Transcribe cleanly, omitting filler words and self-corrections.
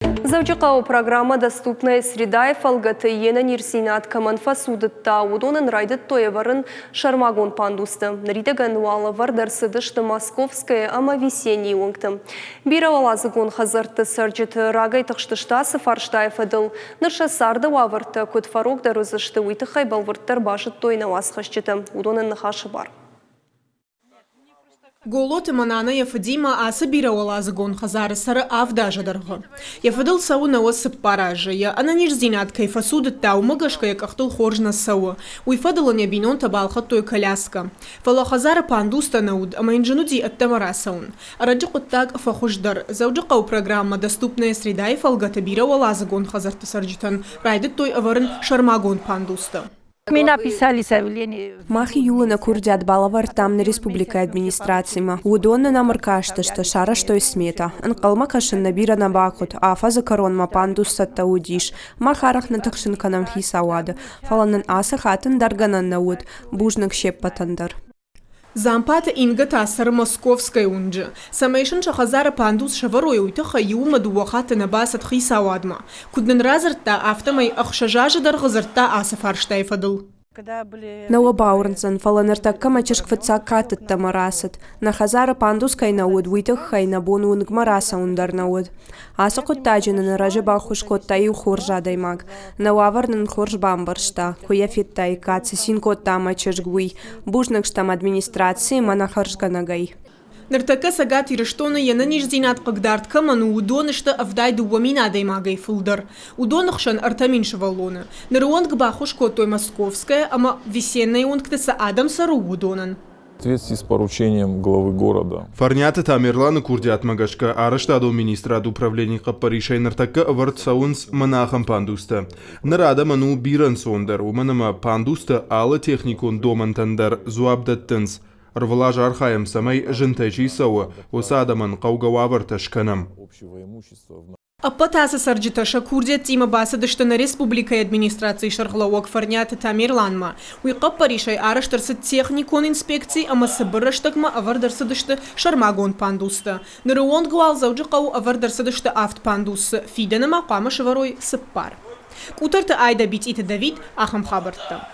Завчакау программа «Доступная среда» и фалгатыена нирсинат каманфасудытта удонын райдыт тоеварын шармагон пандусты. Наритаган уалы вардарсыдышты московская, ама весенний уңты. Биравалазыгон хазарты сарджыты рагай тахштыштасы фарштайф адыл. Ныршасарды уавырты көтфарок дарызышты уйты хайбалвырттар башыт тойна уасхашчыты. Удонын нахашы бар. Голот манана яфадима аса биравалазыгон хазары сары авдажадарғы. Яфадыл сау науа сыппаражы, я ананирзинат кайфасуды тау мыгашка якахтыл хоржна сау. Уйфадылын ябинон табалха той коляска. Фала хазары пандуста науд, ама инжануди аттамара саун. Араджы құттаг фахуждар. Завджақау программа «Доступная среда» и фалгата биравалазыгон хазарты сарджитан. Райдыт той аварын шармагон пандуста. Мы написали заявление. Махи юлына курдят балавар тамны республика администрацияма. Удонны намыркашты, что шара что и смета. Анкалма кашын набира на бакут, а фаза коронма пандус сатта удиш. Махарах на такшинканам хисауады. Фаланын асы хатын дарганан науд. Бужнак щеп патандар. Зампата инга тасар московская унджи. Самейшин шахазара пандус шаварой уйтаха юма дуахата на басат хисауадма. Куднен разарта автомай ахшажажа даргазарта асафарштайфадыл. Науа баурнзан, фаланыртак камачышк фыцак катыт тамарасат. На хазара пандус кай науд, уйтах хай на бону унг мараса ундар науд. Аса коттаджина на ража бахуш коттай у хоржа даймаг. Науаварнын хорж бамбаршта, коя фиттай кацы син котта мачышк гуй. Бужнак штам администрации манахаржга нагай. Ныртака сагат ирыштона янаниш зинат қагдарт каману удонышта авдай дуамина даймагай фулдар. Удонышан артамин шавалона. Нырыонг бахуш котой московская, ама весенная онктеса адам сару удонан. В соответствии с поручением главы города. Фарнята Тамерлана Курдят Магашка, арештадо министра от управления Капаришай Нартака Вартсаунс Манахам Пандуста. Нарада Ману Биран Сондар, Уманама Пандуста, Алла Техникун Домантандар, Зуабдаттенс. Рвлажа архаем самой жентечи сауа, усадаман каугававарташканам. Апатаса сарджиташа курдят тима басадышта на республика и администрации шарглауак фарнята Тамерланма. Уйкап паришай арештарса техникон инспекции, ама сабырраштагма авардарсадышта шармагон пандуста. Нырыон гуал завджакау авардарсадышта авт пандуса. Фиденама кама шаварой сыппар. Кутарта айда бить ита Давид, ахам хабарта.